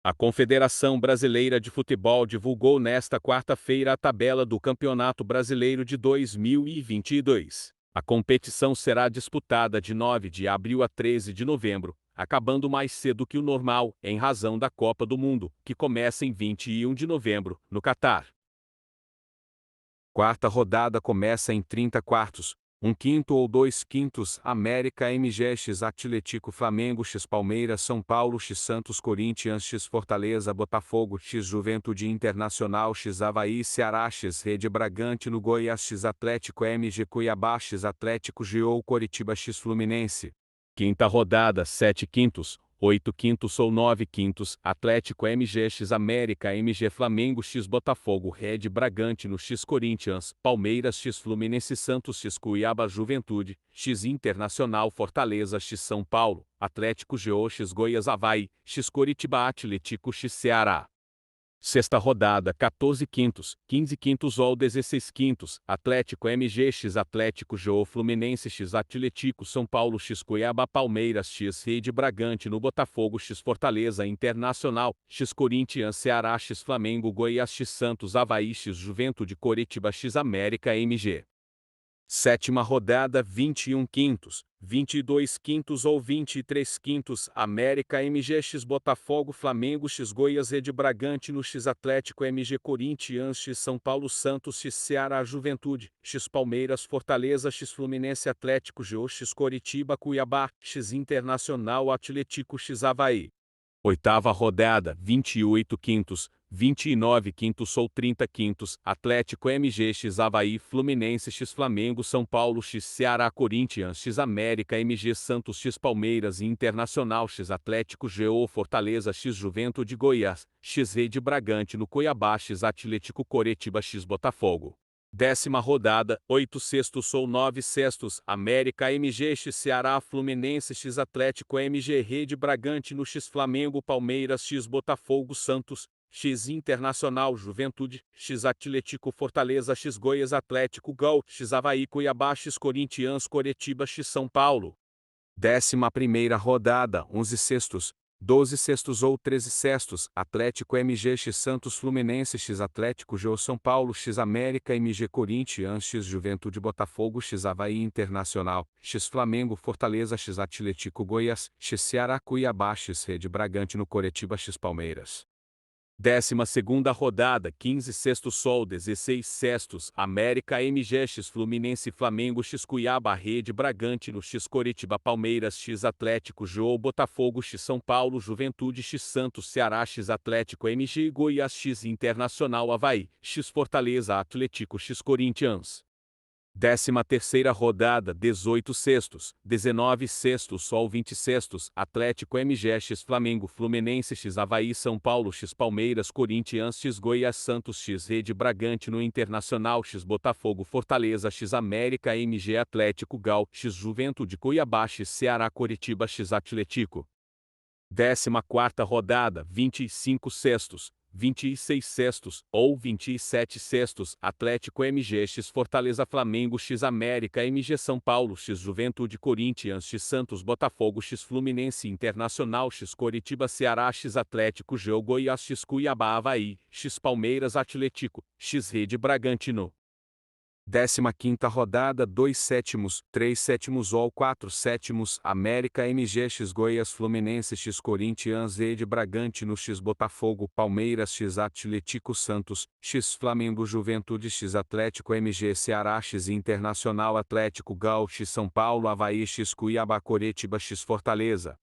A Confederação Brasileira de Futebol divulgou nesta quarta-feira a tabela do Campeonato Brasileiro de 2022. A competição será disputada de 9 de abril a 13 de novembro, acabando mais cedo que o normal, em razão da Copa do Mundo, que começa em 21 de novembro, no Catar. Quarta rodada começa em 30 quartos. 1/5 ou 2/5, América MG x Atlético Flamengo x Palmeiras São Paulo x Santos Corinthians x Fortaleza Botafogo x Juventude Internacional x Avaí Ceará x Rede Bragantino Goiás x Atlético MG Cuiabá x Atlético GO Coritiba x Fluminense. Quinta rodada 7/5, 8/5 ou 9/5, Atlético MG x América MG Flamengo x Botafogo Rede Bragantino x Corinthians, Palmeiras x Fluminense Santos x Cuiabá Juventude, x Internacional Fortaleza x São Paulo, Atlético GO x Goiás Avaí, x Coritiba Atlético x Ceará. Sexta rodada 14/5, 15/5 ou 16/5, Atlético MG x Atlético GO Fluminense x Atlético São Paulo x Cuiabá Palmeiras x Rede Bragantino Botafogo x Fortaleza Internacional, x Corinthians Ceará x Flamengo Goiás x Santos Avaí x Juventude Coritiba x América MG. Sétima rodada 21/5, 22/5 ou 23/5, América MG x Botafogo Flamengo x Goiás Rede Bragantino x Atlético MG Corinthians x São Paulo Santos x Ceará Juventude, x Palmeiras Fortaleza x Fluminense Atlético GO x Coritiba Cuiabá, x Internacional Atlético x Avaí. Oitava rodada 28/5, 29/5 ou 30/5, Atlético MG x Avaí Fluminense x Flamengo São Paulo x Ceará Corinthians x América MG Santos x Palmeiras Internacional x Atlético GO Fortaleza x Juventude Goiás, x Rede Bragantino Cuiabá x Atlético Coritiba x Botafogo. Décima rodada, 8/6 ou 9/6, América MG x Ceará Fluminense x Atlético MG Rede Bragantino x Flamengo Palmeiras x Botafogo Santos, x Internacional Juventude, x Atlético Fortaleza x Goiás Atlético GO, x Avaí Cuiabá x Corinthians Coritiba x São Paulo. 11ª rodada, 11/6, 12/6 ou 13/6, Atlético MG x Santos Fluminense x Atlético GO São Paulo x América MG Corinthians x Juventude Botafogo x Avaí Internacional, x Flamengo Fortaleza x Atlético Goiás, x Ceará Cuiabá x Rede Bragantino Coritiba x Palmeiras. 12ª rodada 15/6 ou 16/6, América MG x Fluminense Flamengo x Cuiabá Rede Bragantino x Coritiba Palmeiras x Atlético GO Botafogo x São Paulo Juventude x Santos Ceará x Atlético MG Goiás x Internacional Avaí, x Fortaleza Atlético x Corinthians. 13ª rodada 18/6, 19/6 ou 20/6, Atlético MG x Flamengo Fluminense x Avaí São Paulo x Palmeiras Corinthians x Goiás Santos x Rede Bragantino Internacional x Botafogo Fortaleza x América MG Atlético GO x Juventude Cuiabá x Ceará Coritiba x Atlético. 14ª rodada 25/6, 26/6 ou 27/6, Atlético MG x Fortaleza Flamengo x América MG São Paulo x Juventude Corinthians x Santos Botafogo x Fluminense Internacional x Coritiba Ceará x Atlético GO Goiás x Cuiabá Avaí, x Palmeiras Atlético, x Rede Bragantino. 15ª rodada 2/7, 3/7 ou 4/7, América MG x Goiás Fluminense x Corinthians Rede Bragantino x Botafogo Palmeiras x Atlético Santos, x Flamengo Juventude x Atlético MG Ceará x Internacional Atlético GO x São Paulo Avaí x Cuiabá Coritiba x Fortaleza.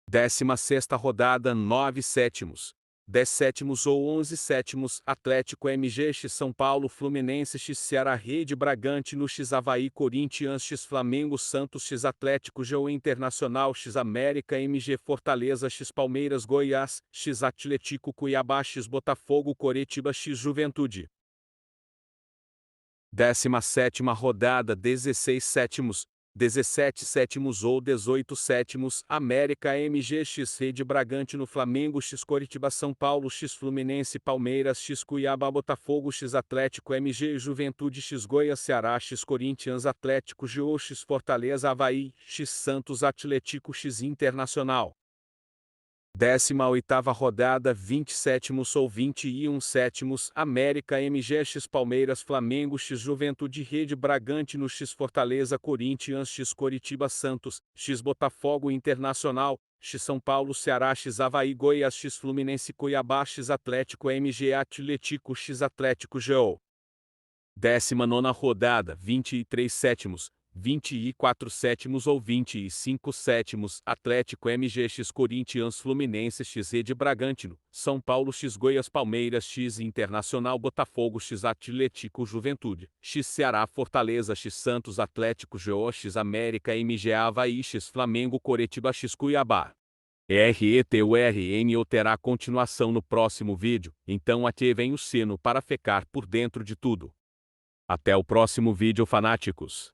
16ª rodada 9/7, 10/7 ou 11/7, Atlético MG x São Paulo Fluminense x Ceará Rede Bragantino x Avaí Corinthians x Flamengo Santos x Atlético GO Internacional x América MG Fortaleza x Palmeiras Goiás, x Atlético Cuiabá x Botafogo Coritiba x Juventude. 17ª rodada 16/7, 17/7 ou 18/7, América MG x Rede Bragantino Flamengo x Coritiba São Paulo x Fluminense Palmeiras x Cuiabá Botafogo x Atlético MG Juventude x Goiás Ceará x Corinthians Atlético GO x Fortaleza Avaí, x Santos Atlético x Internacional. 18ª rodada, 27º ou 21º, América MG x Palmeiras Flamengo x Juventude Rede Bragantino x Fortaleza Corinthians x Coritiba Santos x Botafogo Internacional x São Paulo Ceará x Avaí Goiás x Fluminense Cuiabá x Atlético MG Atlético x Atlético GO. 19ª rodada, 23 sétimos, 24 sétimos ou 25 sétimos, Atlético MG x Corinthians Fluminense x Rede Bragantino, São Paulo x Goiás Palmeiras x Internacional Botafogo x Atlético Juventude, x Ceará Fortaleza x Santos Atlético GO x América MG Avaí x Flamengo Coritiba x Cuiabá. RETURN terá continuação no próximo vídeo, então ativem o sino para ficar por dentro de tudo. Até o próximo vídeo, fanáticos!